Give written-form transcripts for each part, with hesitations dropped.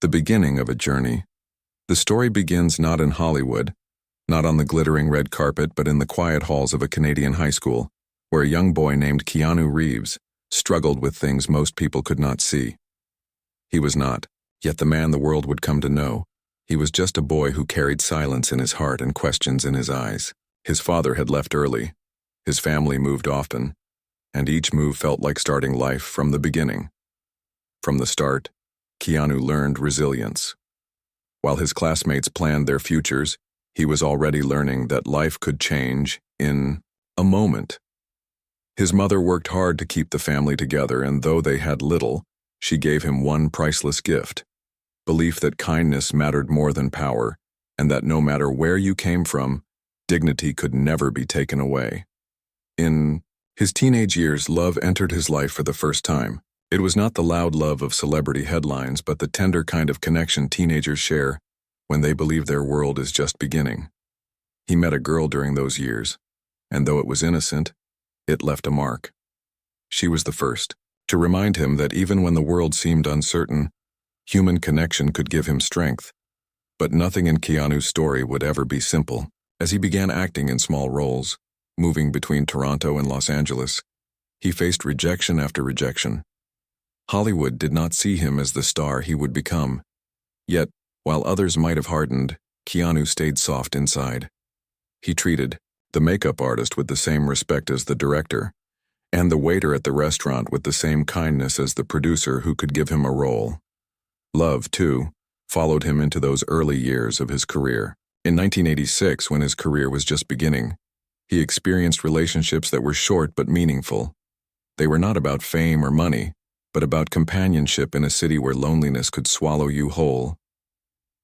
The beginning of a journey. The story begins not in Hollywood, not on the glittering red carpet, but in the quiet halls of a Canadian high school, where a young boy named Keanu Reeves struggled with things most people could not see. He was not, yet the man the world would come to know. He was just a boy who carried silence in his heart and questions in his eyes. His father had left early. His family moved often, and each move felt like starting life from the beginning. From the start, Keanu learned resilience. While his classmates planned their futures, he was already learning that life could change in a moment. His mother worked hard to keep the family together, and though they had little, she gave him one priceless gift: belief that kindness mattered more than power, and that no matter where you came from, dignity could never be taken away. In his teenage years, love entered his life for the first time. It was not the loud love of celebrity headlines, but the tender kind of connection teenagers share when they believe their world is just beginning. He met a girl during those years, and though it was innocent, it left a mark. She was the first to remind him that even when the world seemed uncertain, human connection could give him strength. But nothing in Keanu's story would ever be simple. As he began acting in small roles, moving between Toronto and Los Angeles, he faced rejection after rejection. Hollywood did not see him as the star he would become. Yet, while others might have hardened, Keanu stayed soft inside. He treated the makeup artist with the same respect as the director, and the waiter at the restaurant with the same kindness as the producer who could give him a role. Love, too, followed him into those early years of his career. In 1986, when his career was just beginning, he experienced relationships that were short but meaningful. They were not about fame or money, but about companionship in a city where loneliness could swallow you whole.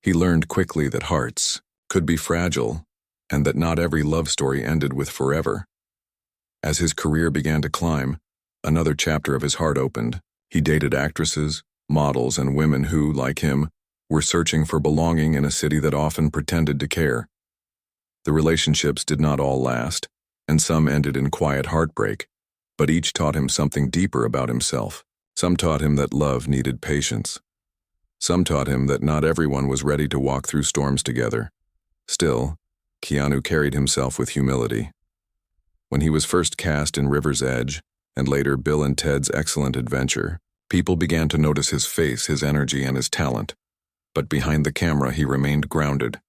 He learned quickly that hearts could be fragile, and that not every love story ended with forever. As his career began to climb, another chapter of his heart opened. He dated actresses, models, and women who, like him, were searching for belonging in a city that often pretended to care. The relationships did not all last, and some ended in quiet heartbreak, but each taught him something deeper about himself. Some taught him that love needed patience. Some taught him that not everyone was ready to walk through storms together. Still, Keanu carried himself with humility. When he was first cast in River's Edge, and later Bill and Ted's Excellent Adventure, people began to notice his face, his energy, and his talent. But behind the camera, he remained grounded.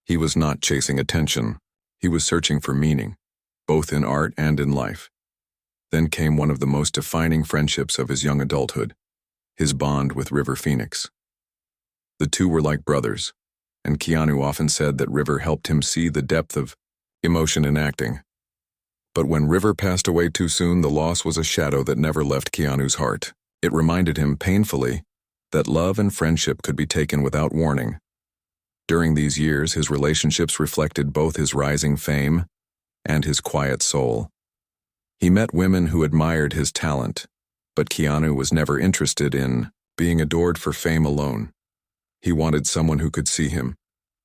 He was not chasing attention. He was searching for meaning, both in art and in life. Then came one of the most defining friendships of his young adulthood, his bond with River Phoenix. The two were like brothers, and Keanu often said that River helped him see the depth of emotion in acting. But when River passed away too soon, the loss was a shadow that never left Keanu's heart. It reminded him painfully that love and friendship could be taken without warning. During these years, his relationships reflected both his rising fame and his quiet soul. He met women who admired his talent, but Keanu was never interested in being adored for fame alone. He wanted someone who could see him,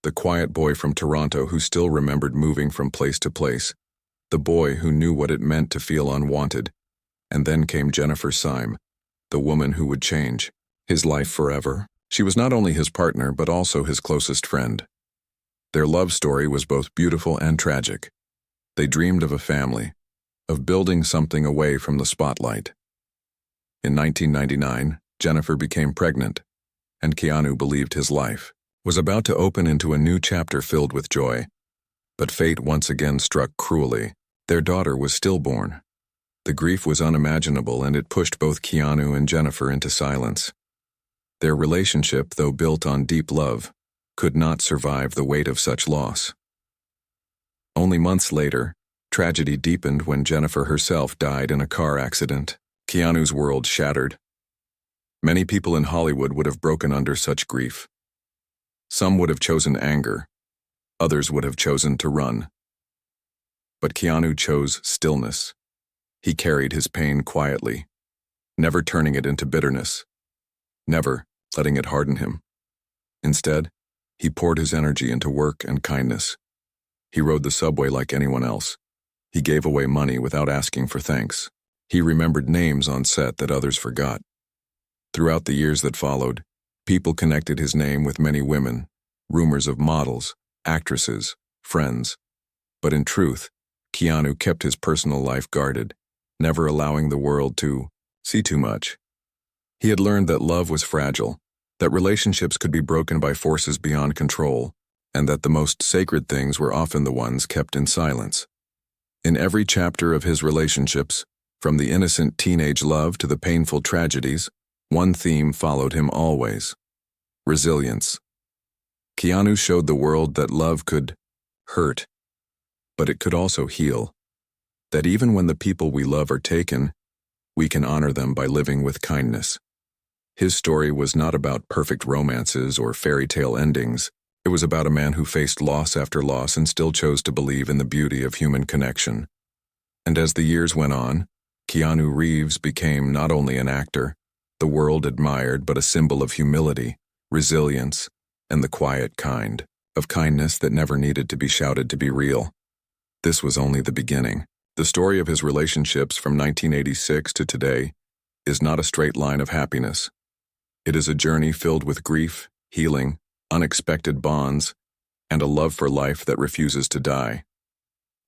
the quiet boy from Toronto who still remembered moving from place to place, the boy who knew what it meant to feel unwanted. And then came Jennifer Syme, the woman who would change his life forever. She was not only his partner, but also his closest friend. Their love story was both beautiful and tragic. They dreamed of a family, of building something away from the spotlight. In 1999, Jennifer became pregnant, and Keanu believed his life was about to open into a new chapter filled with joy. But fate once again struck cruelly. Their daughter was stillborn. The grief was unimaginable, and it pushed both Keanu and Jennifer into silence. Their relationship, though built on deep love, could not survive the weight of such loss. Only months later, tragedy deepened when Jennifer herself died in a car accident. Keanu's world shattered. Many people in Hollywood would have broken under such grief. Some would have chosen anger. Others would have chosen to run. But Keanu chose stillness. He carried his pain quietly, never turning it into bitterness, never letting it harden him. Instead, he poured his energy into work and kindness. He rode the subway like anyone else. He gave away money without asking for thanks. He remembered names on set that others forgot. Throughout the years that followed, People connected his name with many women, rumors of models, actresses, friends. But in truth, Keanu kept his personal life guarded, never allowing the world to see too much. He had learned that love was fragile, that relationships could be broken by forces beyond control, and that the most sacred things were often the ones kept in silence. In every chapter of his relationships, from the innocent teenage love to the painful tragedies, one theme followed him always: resilience. Keanu showed the world that love could hurt, but it could also heal. That even when the people we love are taken, we can honor them by living with kindness. His story was not about perfect romances or fairy tale endings. It was about a man who faced loss after loss and still chose to believe in the beauty of human connection. And as the years went on, Keanu Reeves became not only an actor the world admired, but a symbol of humility, resilience, and the quiet kind of kindness that never needed to be shouted to be real. This was only the beginning. The story of his relationships from 1986 to today is not a straight line of happiness. It is a journey filled with grief, healing, unexpected bonds, and a love for life that refuses to die.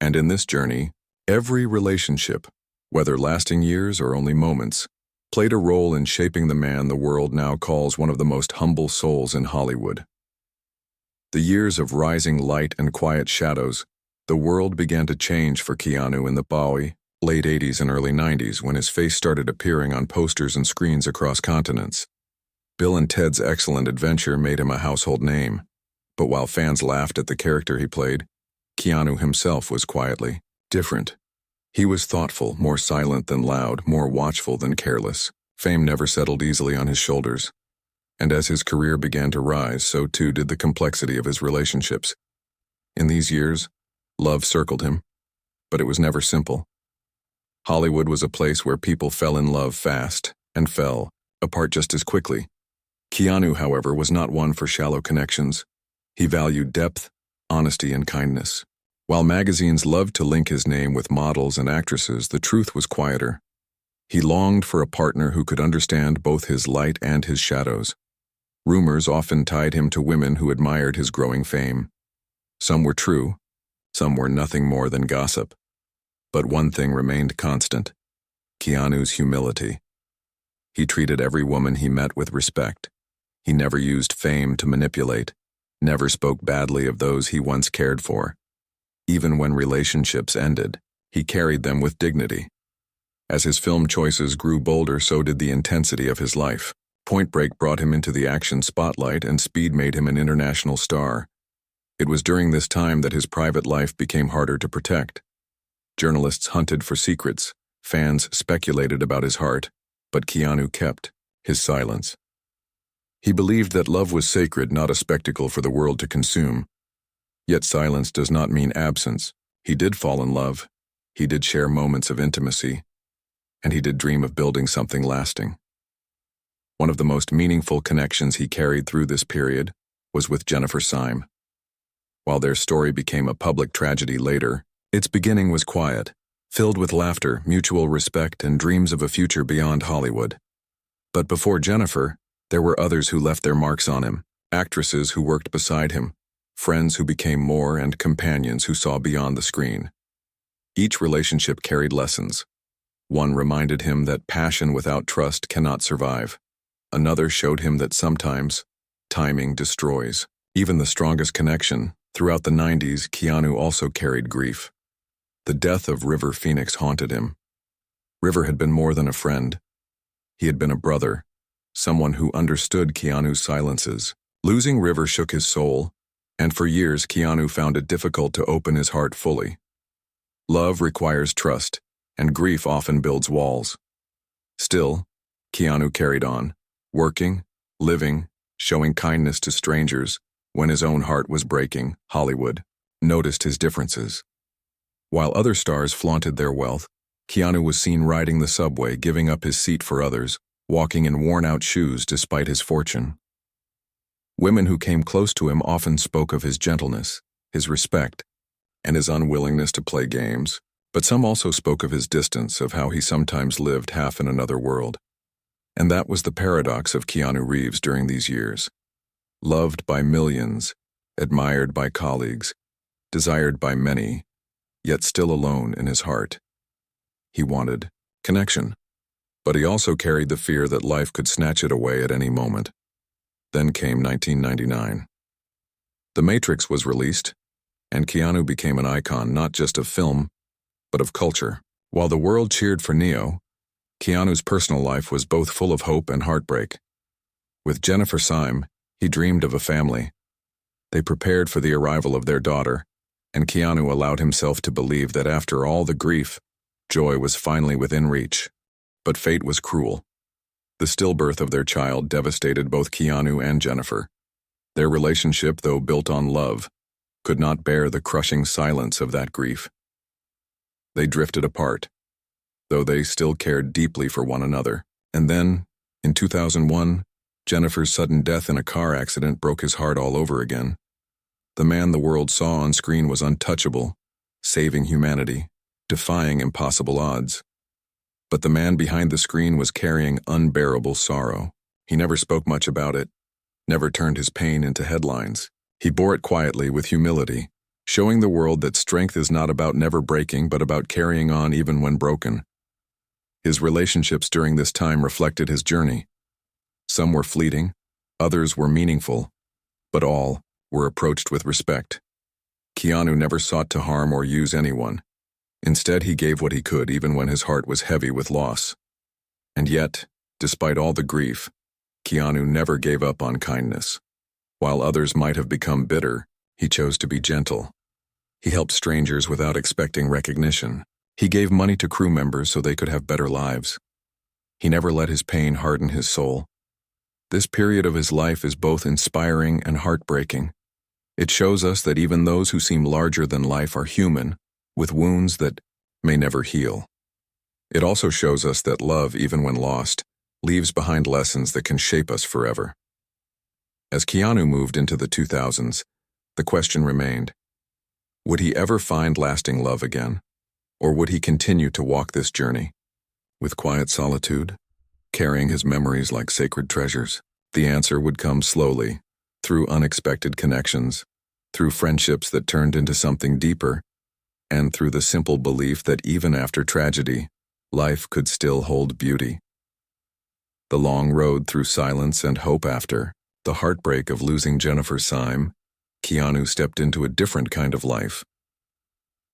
And in this journey, every relationship, whether lasting years or only moments, played a role in shaping the man the world now calls one of the most humble souls in Hollywood. The years of rising light and quiet shadows, the world began to change for Keanu in the Bowie, late 80s and early 90s when his face started appearing on posters and screens across continents. Bill and Ted's Excellent Adventure made him a household name, but while fans laughed at the character he played, Keanu himself was quietly different. He was thoughtful, more silent than loud, more watchful than careless. Fame never settled easily on his shoulders. And as his career began to rise, so too did the complexity of his relationships. In these years, love circled him, but it was never simple. Hollywood was a place where people fell in love fast and fell apart just as quickly. Keanu, however, was not one for shallow connections. He valued depth, honesty, and kindness. While magazines loved to link his name with models and actresses, the truth was quieter. He longed for a partner who could understand both his light and his shadows. Rumors often tied him to women who admired his growing fame. Some were true, some were nothing more than gossip. But one thing remained constant: Keanu's humility. He treated every woman he met with respect. He never used fame to manipulate, never spoke badly of those he once cared for. Even when relationships ended, he carried them with dignity. As his film choices grew bolder, so did the intensity of his life. Point Break brought him into the action spotlight, and Speed made him an international star. It was during this time that his private life became harder to protect. Journalists hunted for secrets, fans speculated about his heart, but Keanu kept his silence. He believed that love was sacred, not a spectacle for the world to consume. Yet silence does not mean absence. He did fall in love, he did share moments of intimacy, and he did dream of building something lasting. One of the most meaningful connections he carried through this period was with Jennifer Syme. While their story became a public tragedy later, its beginning was quiet, filled with laughter, mutual respect, and dreams of a future beyond Hollywood. But before Jennifer, there were others who left their marks on him: actresses who worked beside him, friends who became more, and companions who saw beyond the screen. Each relationship carried lessons. One reminded him that passion without trust cannot survive. Another showed him that sometimes timing destroys even the strongest connection. Throughout the 90s, Keanu also carried grief. The death of River Phoenix haunted him. River had been more than a friend. He had been a brother, someone who understood Keanu's silences. Losing River shook his soul, and for years Keanu found it difficult to open his heart fully. Love requires trust, and grief often builds walls. Still, Keanu carried on, working, living, showing kindness to strangers. When his own heart was breaking, Hollywood noticed his differences. While other stars flaunted their wealth, Keanu was seen riding the subway, giving up his seat for others, walking in worn-out shoes despite his fortune. Women who came close to him often spoke of his gentleness, his respect, and his unwillingness to play games, but some also spoke of his distance, of how he sometimes lived half in another world. And that was the paradox of Keanu Reeves during these years. Loved by millions, admired by colleagues, desired by many, yet still alone in his heart. He wanted connection, but he also carried the fear that life could snatch it away at any moment. Then came 1999. The Matrix was released, and Keanu became an icon not just of film, but of culture. While the world cheered for Neo, Keanu's personal life was both full of hope and heartbreak. With Jennifer Syme, he dreamed of a family. They prepared for the arrival of their daughter, and Keanu allowed himself to believe that after all the grief, joy was finally within reach. But fate was cruel. The stillbirth of their child devastated both Keanu and Jennifer. Their relationship, though built on love, could not bear the crushing silence of that grief. They drifted apart, though they still cared deeply for one another. And then, in 2001, Jennifer's sudden death in a car accident broke his heart all over again. The man the world saw on screen was untouchable, saving humanity, defying impossible odds. But the man behind the screen was carrying unbearable sorrow. He never spoke much about it, never turned his pain into headlines. He bore it quietly with humility, showing the world that strength is not about never breaking but about carrying on even when broken. His relationships during this time reflected his journey. Some were fleeting, others were meaningful, but all were approached with respect. Keanu never sought to harm or use anyone. Instead, he gave what he could even when his heart was heavy with loss. And yet, despite all the grief, Keanu never gave up on kindness. While others might have become bitter, he chose to be gentle. He helped strangers without expecting recognition. He gave money to crew members so they could have better lives. He never let his pain harden his soul. This period of his life is both inspiring and heartbreaking. It shows us that even those who seem larger than life are human, with wounds that may never heal. It also shows us that love, even when lost, leaves behind lessons that can shape us forever. As Keanu moved into the 2000s, the question remained, would he ever find lasting love again? Or would he continue to walk this journey? With quiet solitude, carrying his memories like sacred treasures? The answer would come slowly, through unexpected connections, through friendships that turned into something deeper, and through the simple belief that even after tragedy, life could still hold beauty. The long road through silence and hope after the heartbreak of losing Jennifer Syme, Keanu stepped into a different kind of life.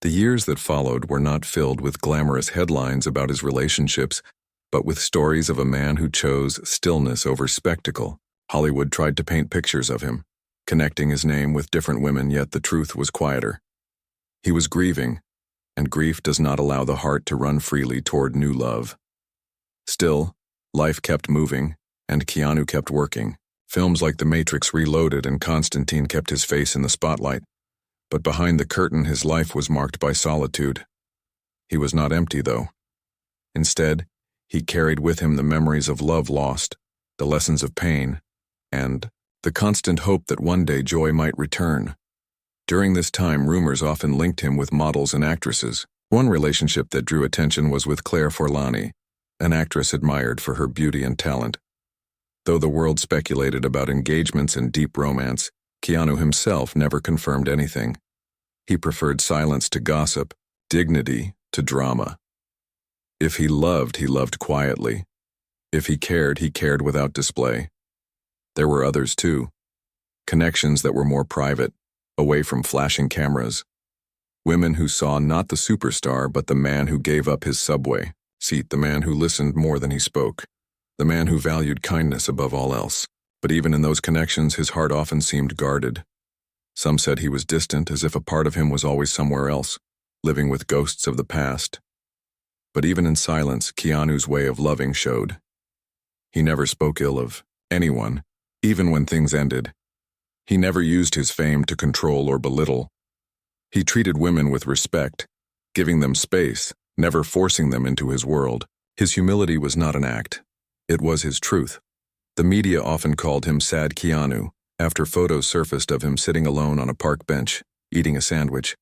The years that followed were not filled with glamorous headlines about his relationships, but with stories of a man who chose stillness over spectacle. Hollywood tried to paint pictures of him, connecting his name with different women, yet the truth was quieter. He was grieving, and grief does not allow the heart to run freely toward new love. Still, life kept moving, and Keanu kept working. Films like The Matrix Reloaded and Constantine kept his face in the spotlight, but behind the curtain his life was marked by solitude. He was not empty, though. Instead, he carried with him the memories of love lost, the lessons of pain, and the constant hope that one day joy might return. During this time, rumors often linked him with models and actresses. One relationship that drew attention was with Claire Forlani, an actress admired for her beauty and talent. Though the world speculated about engagements and deep romance, Keanu himself never confirmed anything. He preferred silence to gossip, dignity to drama. If he loved quietly. If he cared without display. There were others too. Connections that were more private, away from flashing cameras. Women who saw not the superstar but the man who gave up his subway seat, the man who listened more than he spoke, the man who valued kindness above all else. But even in those connections, his heart often seemed guarded. Some said he was distant, as if a part of him was always somewhere else, living with ghosts of the past. But even in silence, Keanu's way of loving showed. He never spoke ill of anyone, even when things ended. He never used his fame to control or belittle. He treated women with respect, giving them space, never forcing them into his world. His humility was not an act. It was his truth. The media often called him Sad Keanu, after photos surfaced of him sitting alone on a park bench, eating a sandwich.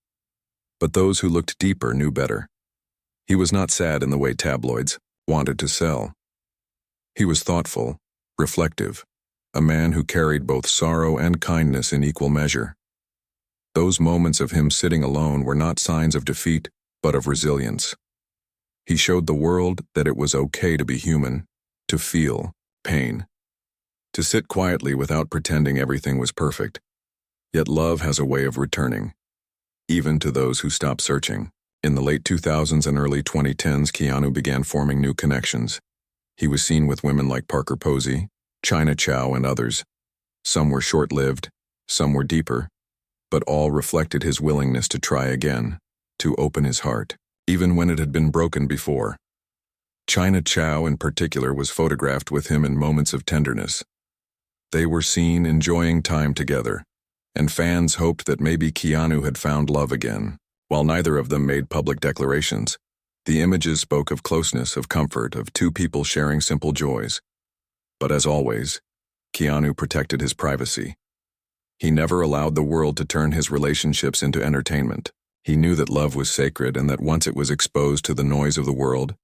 But those who looked deeper knew better. He was not sad in the way tabloids wanted to sell. He was thoughtful, reflective, a man who carried both sorrow and kindness in equal measure. Those moments of him sitting alone were not signs of defeat, but of resilience. He showed the world that it was okay to be human, to feel pain, to sit quietly without pretending everything was perfect. Yet love has a way of returning, even to those who stop searching. In the late 2000s and early 2010s, Keanu began forming new connections. He was seen with women like Parker Posey, China Chow, and others. Some were short-lived, some were deeper, but all reflected his willingness to try again, to open his heart, even when it had been broken before. China Chow in particular was photographed with him in moments of tenderness. They were seen enjoying time together, and fans hoped that maybe Keanu had found love again. While neither of them made public declarations, the images spoke of closeness, of comfort, of two people sharing simple joys. But as always, Keanu protected his privacy. He never allowed the world to turn his relationships into entertainment. He knew that love was sacred and that once it was exposed to the noise of the world,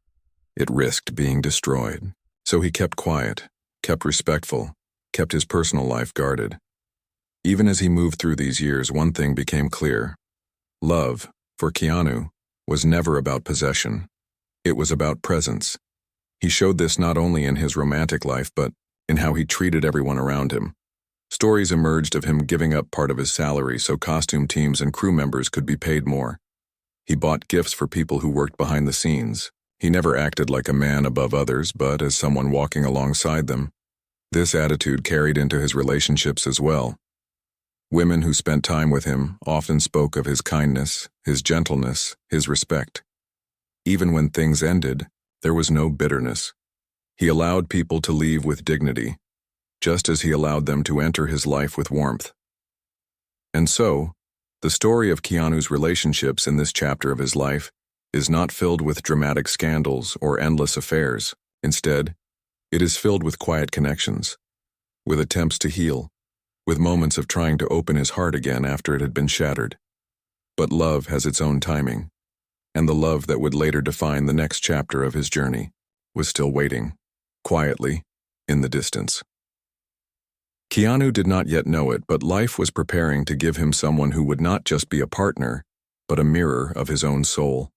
it risked being destroyed. So he kept quiet, kept respectful, kept his personal life guarded. Even as he moved through these years, one thing became clear. Love, for Keanu, was never about possession. It was about presence. He showed this not only in his romantic life, but in how he treated everyone around him. Stories emerged of him giving up part of his salary so costume teams and crew members could be paid more. He bought gifts for people who worked behind the scenes. He never acted like a man above others, but as someone walking alongside them. This attitude carried into his relationships as well. Women who spent time with him often spoke of his kindness, his gentleness, his respect. Even when things ended, there was no bitterness. He allowed people to leave with dignity, just as he allowed them to enter his life with warmth. And so, the story of Keanu's relationships in this chapter of his life is not filled with dramatic scandals or endless affairs. Instead, it is filled with quiet connections, with attempts to heal, with moments of trying to open his heart again after it had been shattered. But love has its own timing, and the love that would later define the next chapter of his journey was still waiting, quietly, in the distance. Keanu did not yet know it, but life was preparing to give him someone who would not just be a partner, but a mirror of his own soul.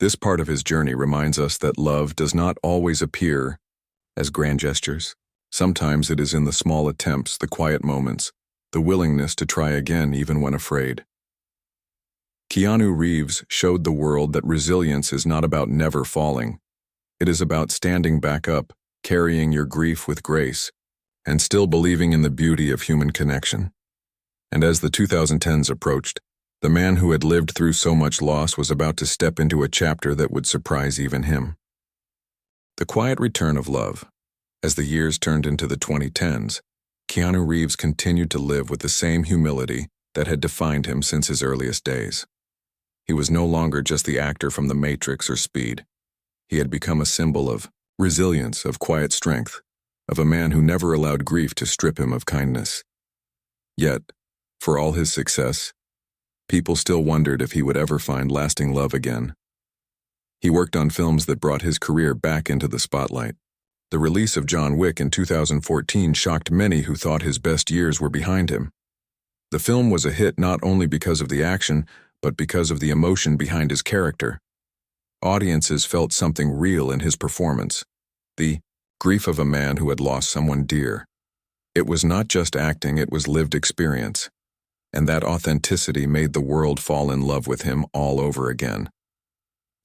This part of his journey reminds us that love does not always appear as grand gestures. Sometimes it is in the small attempts, the quiet moments, the willingness to try again even when afraid. Keanu Reeves showed the world that resilience is not about never falling. It is about standing back up, carrying your grief with grace, and still believing in the beauty of human connection. And as the 2010s approached, the man who had lived through so much loss was about to step into a chapter that would surprise even him. The quiet return of love. As the years turned into the 2010s, Keanu Reeves continued to live with the same humility that had defined him since his earliest days. He was no longer just the actor from The Matrix or Speed. He had become a symbol of resilience, of quiet strength, of a man who never allowed grief to strip him of kindness. Yet, for all his success, people still wondered if he would ever find lasting love again. He worked on films that brought his career back into the spotlight. The release of John Wick in 2014 shocked many who thought his best years were behind him. The film was a hit not only because of the action, but because of the emotion behind his character. Audiences felt something real in his performance, the grief of a man who had lost someone dear. It was not just acting, it was lived experience, and that authenticity made the world fall in love with him all over again.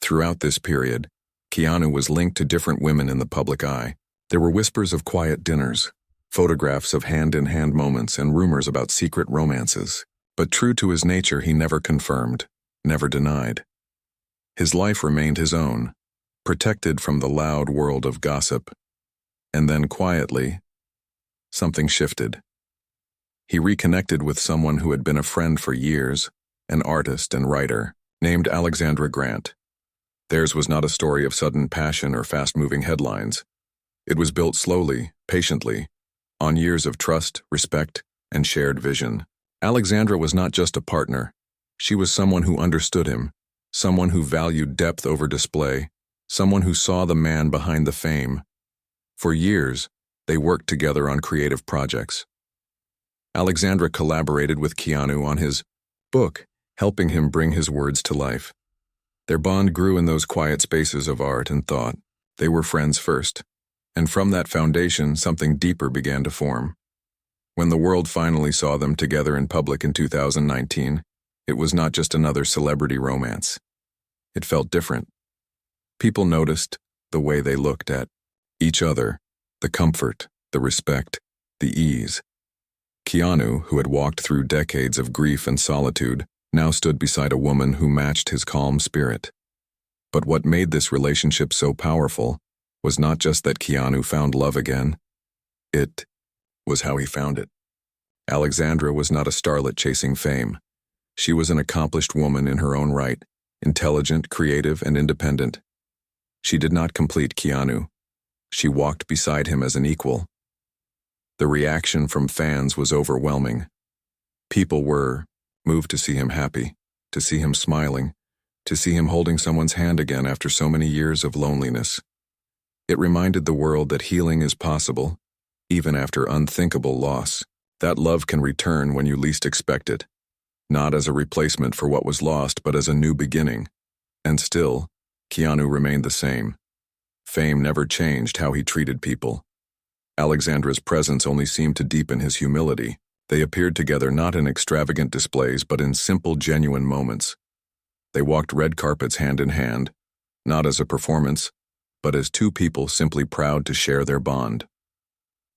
Throughout this period, Keanu was linked to different women in the public eye. There were whispers of quiet dinners, photographs of hand-in-hand moments, and rumors about secret romances. But true to his nature, he never confirmed, never denied. His life remained his own, protected from the loud world of gossip. And then quietly, something shifted. He reconnected with someone who had been a friend for years, an artist and writer, named Alexandra Grant. Theirs was not a story of sudden passion or fast-moving headlines. It was built slowly, patiently, on years of trust, respect, and shared vision. Alexandra was not just a partner. She was someone who understood him, someone who valued depth over display, someone who saw the man behind the fame. For years, they worked together on creative projects. Alexandra collaborated with Keanu on his book, helping him bring his words to life. Their bond grew in those quiet spaces of art and thought. They were friends first, and from that foundation, something deeper began to form. When the world finally saw them together in public in 2019, it was not just another celebrity romance. It felt different. People noticed the way they looked at each other, the comfort, the respect, the ease. Keanu, who had walked through decades of grief and solitude, now stood beside a woman who matched his calm spirit. But what made this relationship so powerful was not just that Keanu found love again. It was how he found it. Alexandra was not a starlet chasing fame. She was an accomplished woman in her own right, intelligent, creative, and independent. She did not complete Keanu. She walked beside him as an equal. The reaction from fans was overwhelming. People were moved to see him happy, to see him smiling, to see him holding someone's hand again after so many years of loneliness. It reminded the world that healing is possible, even after unthinkable loss. That love can return when you least expect it, not as a replacement for what was lost, but as a new beginning. And still, Keanu remained the same. Fame never changed how he treated people. Alexandra's presence only seemed to deepen his humility. They appeared together not in extravagant displays, but in simple, genuine moments. They walked red carpets hand in hand, not as a performance, but as two people simply proud to share their bond.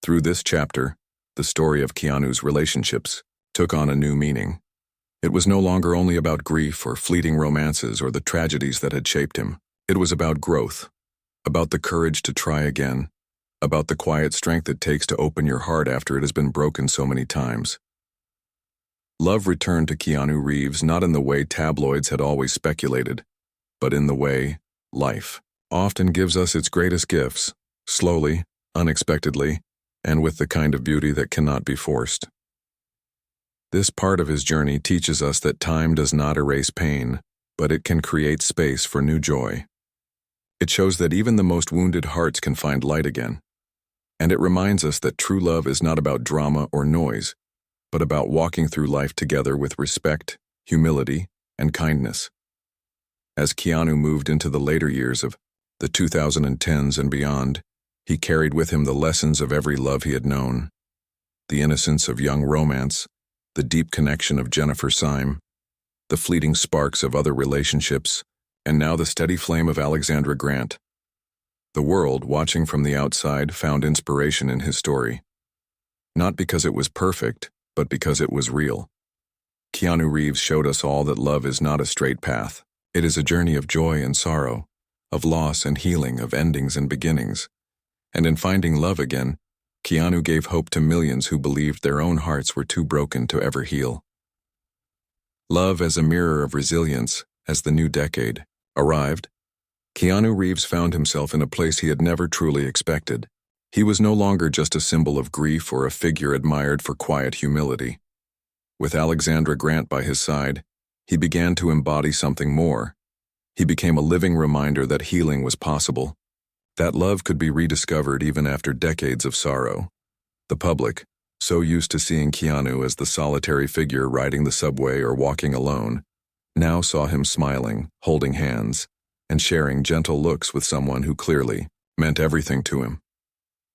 Through this chapter, the story of Keanu's relationships took on a new meaning. It was no longer only about grief or fleeting romances or the tragedies that had shaped him. It was about growth, about the courage to try again, about the quiet strength it takes to open your heart after it has been broken so many times. Love returned to Keanu Reeves not in the way tabloids had always speculated, but in the way life often gives us its greatest gifts, slowly, unexpectedly, and with the kind of beauty that cannot be forced. This part of his journey teaches us that time does not erase pain, but it can create space for new joy. It shows that even the most wounded hearts can find light again. And it reminds us that true love is not about drama or noise, but about walking through life together with respect, humility, and kindness. As Keanu moved into the later years of the 2010s and beyond, he carried with him the lessons of every love he had known, the innocence of young romance, the deep connection of Jennifer Syme, the fleeting sparks of other relationships, and now the steady flame of Alexandra Grant. The world, watching from the outside, found inspiration in his story. Not because it was perfect, but because it was real. Keanu Reeves showed us all that love is not a straight path. It is a journey of joy and sorrow, of loss and healing, of endings and beginnings. And in finding love again, Keanu gave hope to millions who believed their own hearts were too broken to ever heal. Love as a mirror of resilience, as the new decade arrived, Keanu Reeves found himself in a place he had never truly expected. He was no longer just a symbol of grief or a figure admired for quiet humility. With Alexandra Grant by his side, he began to embody something more. He became a living reminder that healing was possible, that love could be rediscovered even after decades of sorrow. The public, so used to seeing Keanu as the solitary figure riding the subway or walking alone, now saw him smiling, holding hands, and sharing gentle looks with someone who clearly meant everything to him.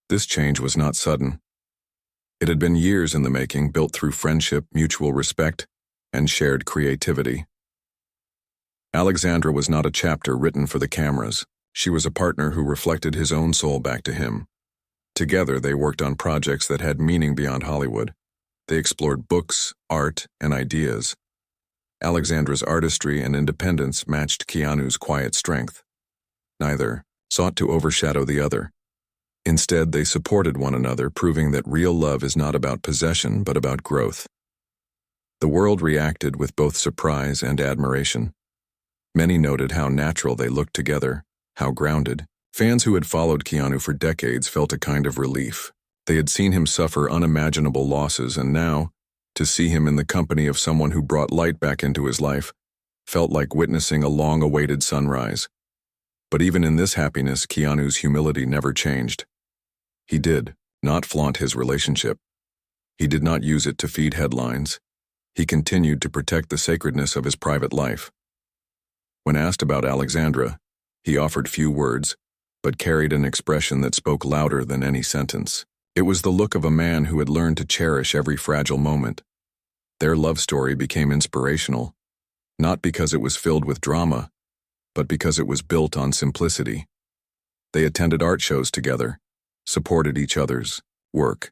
This change was not sudden. It had been years in the making, built through friendship, mutual respect, and shared creativity. Alexandra was not a chapter written for the cameras. She was a partner who reflected his own soul back to him. Together, they worked on projects that had meaning beyond Hollywood. They explored books, art, and ideas. Alexandra's artistry and independence matched Keanu's quiet strength. Neither sought to overshadow the other. Instead, they supported one another, proving that real love is not about possession, but about growth. The world reacted with both surprise and admiration. Many noted how natural they looked together, how grounded. Fans who had followed Keanu for decades felt a kind of relief. They had seen him suffer unimaginable losses, and now, to see him in the company of someone who brought light back into his life felt like witnessing a long-awaited sunrise. But even in this happiness, Keanu's humility never changed. He did not flaunt his relationship. He did not use it to feed headlines. He continued to protect the sacredness of his private life. When asked about Alexandra, he offered few words, but carried an expression that spoke louder than any sentence. It was the look of a man who had learned to cherish every fragile moment. Their love story became inspirational, not because it was filled with drama, but because it was built on simplicity. They attended art shows together, supported each other's work,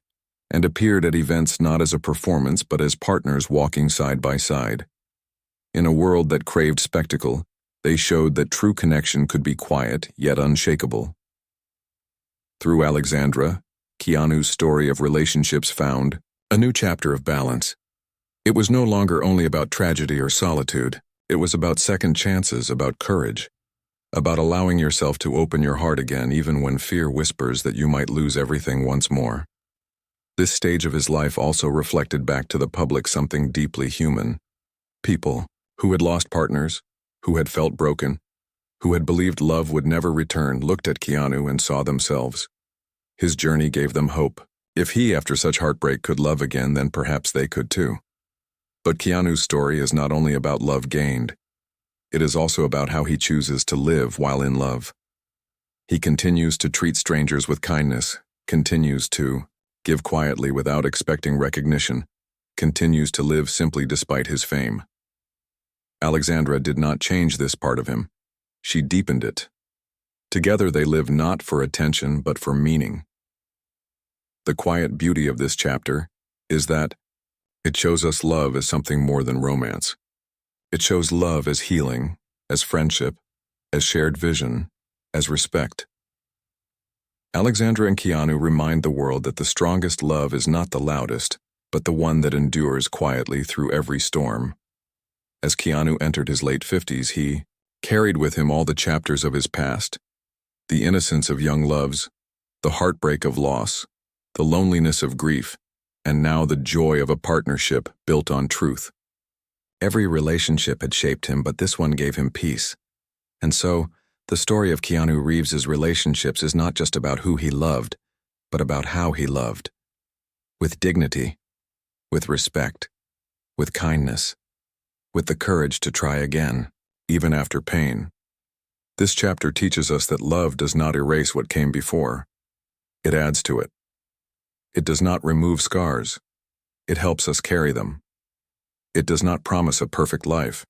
and appeared at events not as a performance but as partners walking side by side. In a world that craved spectacle, they showed that true connection could be quiet yet unshakable. Through Alexandra, Keanu's story of relationships found a new chapter of balance. It was no longer only about tragedy or solitude. It was about second chances, about courage, about allowing yourself to open your heart again even when fear whispers that you might lose everything once more. This stage of his life also reflected back to the public something deeply human. People who had lost partners, who had felt broken, who had believed love would never return, looked at Keanu and saw themselves. His journey gave them hope. If he, after such heartbreak, could love again, then perhaps they could too. But Keanu's story is not only about love gained. It is also about how he chooses to live while in love. He continues to treat strangers with kindness, continues to give quietly without expecting recognition, continues to live simply despite his fame. Alexandra did not change this part of him. She deepened it. Together they live not for attention but for meaning. The quiet beauty of this chapter is that it shows us love as something more than romance. It shows love as healing, as friendship, as shared vision, as respect. Alexandra and Keanu remind the world that the strongest love is not the loudest, but the one that endures quietly through every storm. As Keanu entered his late 50s, he carried with him all the chapters of his past, the innocence of young loves, the heartbreak of loss, the loneliness of grief, and now the joy of a partnership built on truth. Every relationship had shaped him, but this one gave him peace. And so, the story of Keanu Reeves' relationships is not just about who he loved, but about how he loved. With dignity, with respect, with kindness, with the courage to try again, even after pain. This chapter teaches us that love does not erase what came before. It adds to it. It does not remove scars. It helps us carry them. It does not promise a perfect life.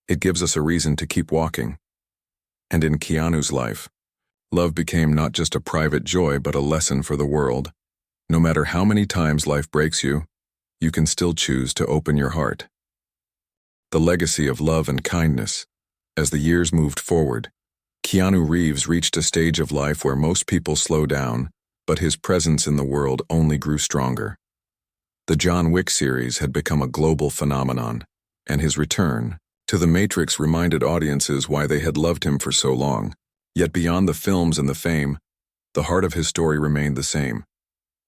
It gives us a reason to keep walking. And in Keanu's life, love became not just a private joy but a lesson for the world. No matter how many times life breaks you, you can still choose to open your heart. The legacy of love and kindness. As the years moved forward, Keanu Reeves reached a stage of life where most people slow down, but his presence in the world only grew stronger. The John Wick series had become a global phenomenon, and his return to the Matrix reminded audiences why they had loved him for so long. Yet beyond the films and the fame, the heart of his story remained the same.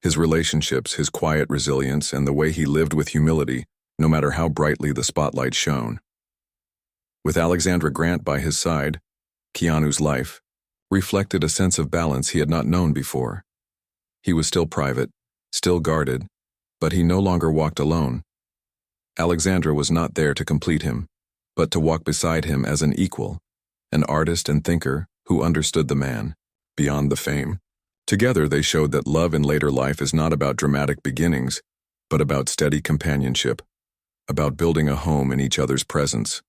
His relationships, his quiet resilience, and the way he lived with humility, no matter how brightly the spotlight shone. With Alexandra Grant by his side, Keanu's life reflected a sense of balance he had not known before. He was still private, still guarded, but he no longer walked alone. Alexandra was not there to complete him, but to walk beside him as an equal, an artist and thinker who understood the man, beyond the fame. Together they showed that love in later life is not about dramatic beginnings, but about steady companionship, about building a home in each other's presence.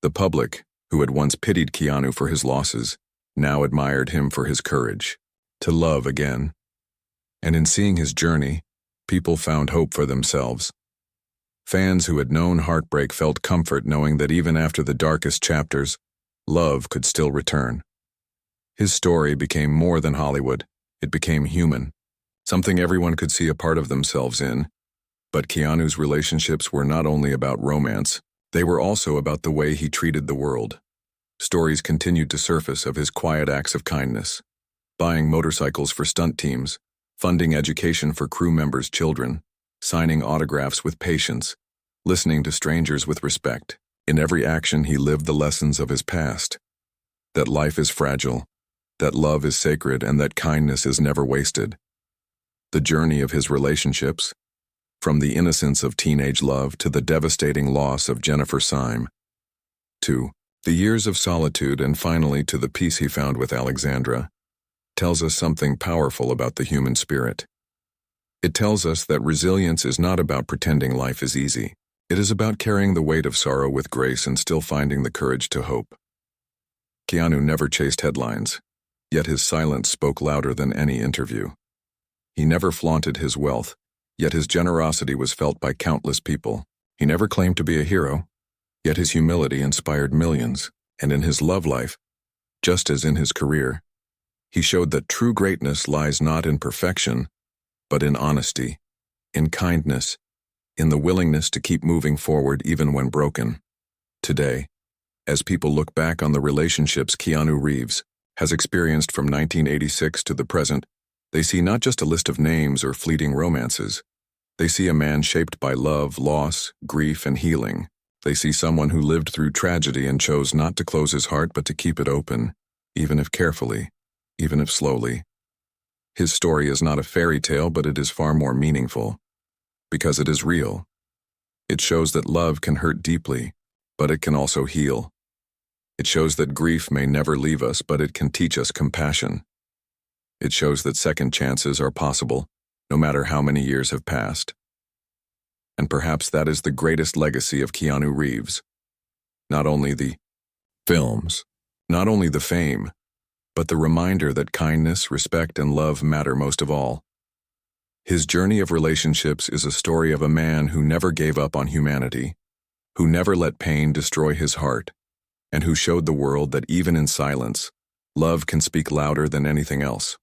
The public, who had once pitied Keanu for his losses, now admired him for his courage to love again. And in seeing his journey, people found hope for themselves. Fans who had known heartbreak felt comfort knowing that even after the darkest chapters, love could still return. His story became more than Hollywood. It became human, something everyone could see a part of themselves in. But Keanu's relationships were not only about romance, they were also about the way he treated the world. Stories continued to surface of his quiet acts of kindness, buying motorcycles for stunt teams, funding education for crew members' children, signing autographs with patience, listening to strangers with respect. In every action he lived the lessons of his past. That life is fragile, that love is sacred and that kindness is never wasted. The journey of his relationships, from the innocence of teenage love to the devastating loss of Jennifer Syme, to the years of solitude and finally to the peace he found with Alexandra, tells us something powerful about the human spirit. It tells us that resilience is not about pretending life is easy. It is about carrying the weight of sorrow with grace and still finding the courage to hope. Keanu never chased headlines, yet his silence spoke louder than any interview. He never flaunted his wealth, yet his generosity was felt by countless people. He never claimed to be a hero, yet his humility inspired millions. And in his love life, just as in his career, he showed that true greatness lies not in perfection, but in honesty, in kindness, in the willingness to keep moving forward even when broken. Today, as people look back on the relationships Keanu Reeves has experienced from 1986 to the present, they see not just a list of names or fleeting romances. They see a man shaped by love, loss, grief, and healing. They see someone who lived through tragedy and chose not to close his heart but to keep it open, even if carefully, even if slowly. His story is not a fairy tale, but it is far more meaningful, because it is real. It shows that love can hurt deeply, but it can also heal. It shows that grief may never leave us, but it can teach us compassion. It shows that second chances are possible, no matter how many years have passed. And perhaps that is the greatest legacy of Keanu Reeves. Not only the films, not only the fame, but the reminder that kindness, respect, and love matter most of all. His journey of relationships is a story of a man who never gave up on humanity, who never let pain destroy his heart, and who showed the world that even in silence, love can speak louder than anything else.